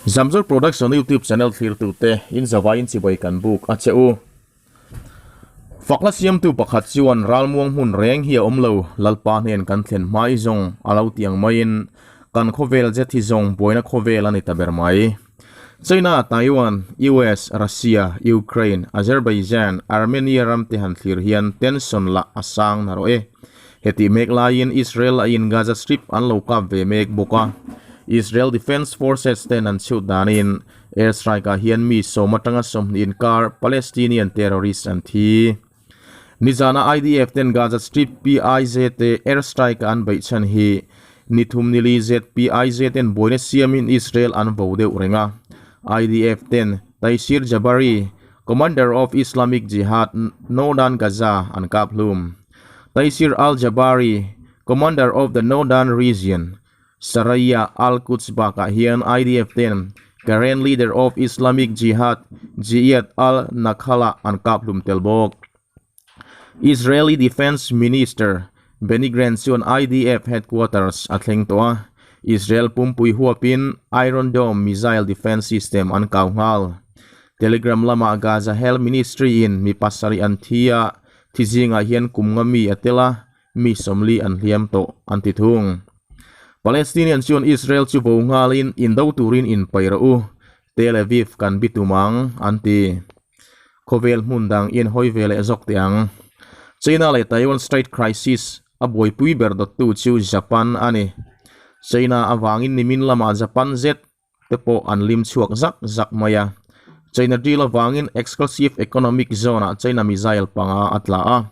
Zamzor Production YouTube channel thlir tu te in zawa in chiboi kan book a cheu fakla siam tu pakhat chuan ralmuang hun reng hi omlo lalpa nen kan thlen mai zong alo tiang main kan khovel je thi zong buaina khovel ani taber mai China, Taiwan, US, Russia, Ukraine, Azerbaijan, Armenia ram te han thlir hian tension la asang na ro heti mek lain Israel in Gaza Strip an lo ka ve mek boka Israel Defense Forces ten an shoot danin airstrike a hian mi so matanga som in car Palestinian terrorists an thi Nizana IDF ten Gaza Strip PIZ te airstrike an bai chan hi nithum nili z PIZ ten boine siam in Israel an vode urenga IDF ten Taisir Jabari Commander of Islamic Jihad Northern Gaza an kaplum Taisir al-Jabari Commander of the Northern Region Saraya al-Quds baka hian IDF ten current leader of Islamic Jihad Jiyad al-Nakhala an kaplum telbok Israeli Defense Minister Benny Gantz on IDF headquarters at Lengtoa Israel pumpui huapin Iron Dome missile defense system an kaungal Telegram lama Gaza Health Ministry in mi pasari an thia thizinga hian kumngami atela mi somli an hliam to antithung Palestinian on Israel chu bongalin indo turin in pairau Tel Aviv kan bitumang anti khovel mundang in hoivele zok tiang China le Taiwan Strait crisis aboi pui berdot tu chu Japan ani China awangin nimin lama Japan z tepo anlim chuak zak maya China deal awangin exclusive economic zone China missile panga atla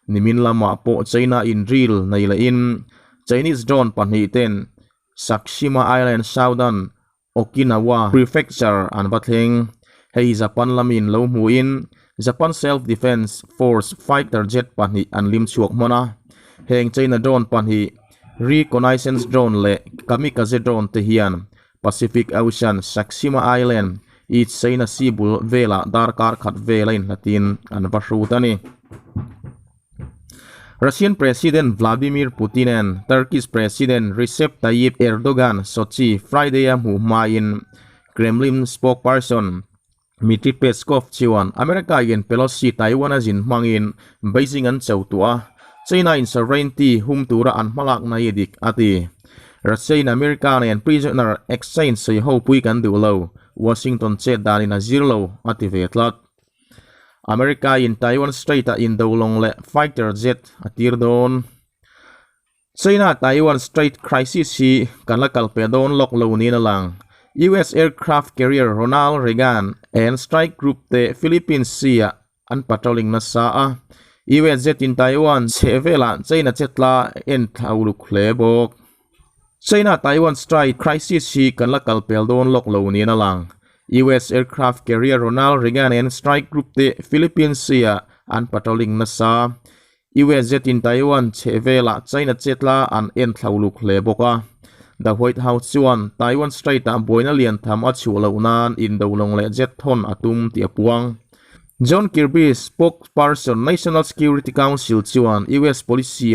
nimin lama po China in drill naila in Chinese drone panhi ten Saksima Island Southern Okinawa Prefecture an batheng hei Japan lamin lo muin Japan Self-Defense Force fighter jet panhi anlim chuak mona heng China drone panhi reconnaissance drone le kamikaze drone te hian Pacific Ocean Saksima Island each China Seabul vela darkar khat velain latin an vasrutani Russian President Vladimir Putin and Turkish President Recep Tayyip Erdogan Sochi Friday mu main Kremlin spokesperson Dmitry Peskov chiwan America yen Pelosi Taiwan azin mangin Beijing an chautua China in sovereignty humtura an malak na yedik ati Russia in America and prisoner exchange say ho pui kan dulo Washington che dalin a zirlo ati vetlat America in Taiwan Strait in dolong le fighter jet atir don China Taiwan Strait crisis hi kanlakal pedon loklo ni na lang US aircraft carrier Ronald Reagan and strike group the Philippines Sea an patrolling na saa US jet in Taiwan sevela China chetla en thauluk lebok China Taiwan Strait crisis hi kanlakal pedon loklo ni na lang US aircraft carrier Ronald Reagan and strike group the Philippines Sea an patrolling na sa US jet in Taiwan chevela China chetla an en thauluk leboka The White House chuan Taiwan Strait a boina lian tham a chulo nan in dolong le jet thon atum tiapuang John Kirby spokesperson National Security Council chuan US policy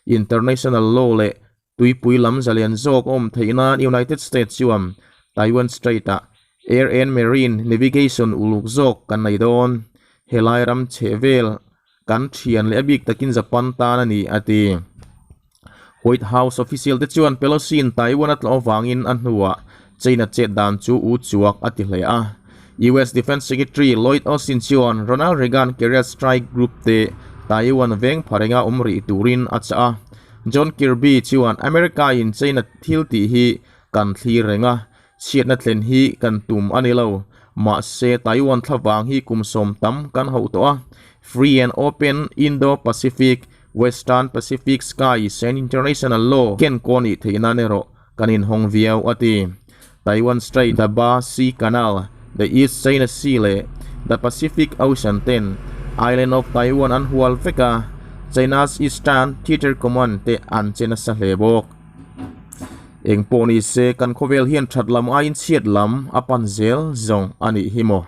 international law le tuipui lam zalian zok theina United States chuan Taiwan Strait Air and Marine Navigation uluk zok kan naidon helai ram chevel kan thian le bik takin Japan tan ani ati White House official te chuan Pelosi in Taiwan at lawangin an huwa China che dan chu u chuak ati hlea US Defense Secretary Lloyd Austin chuan Ronald Reagan Carrier Strike Group te Taiwan veng pharenga umri turin acha John Kirby chuan America in China thilti hi kan thli renga siat na tlen hi kan tum anilo ma se Taiwan thlawang hi kumsom tam kan ho to free and open Indo-Pacific Western Pacific skies and international law ken koni theina nero kanin hongviau ati Taiwan Strait the Ba Sea Canal the East China Sea le the Pacific Ocean ten island of Taiwan an hual feka China's Eastern Theater Command te an chena sa lebok eng poni se kan khovel hian thatlam a in chiat lam apan zel zong ani himo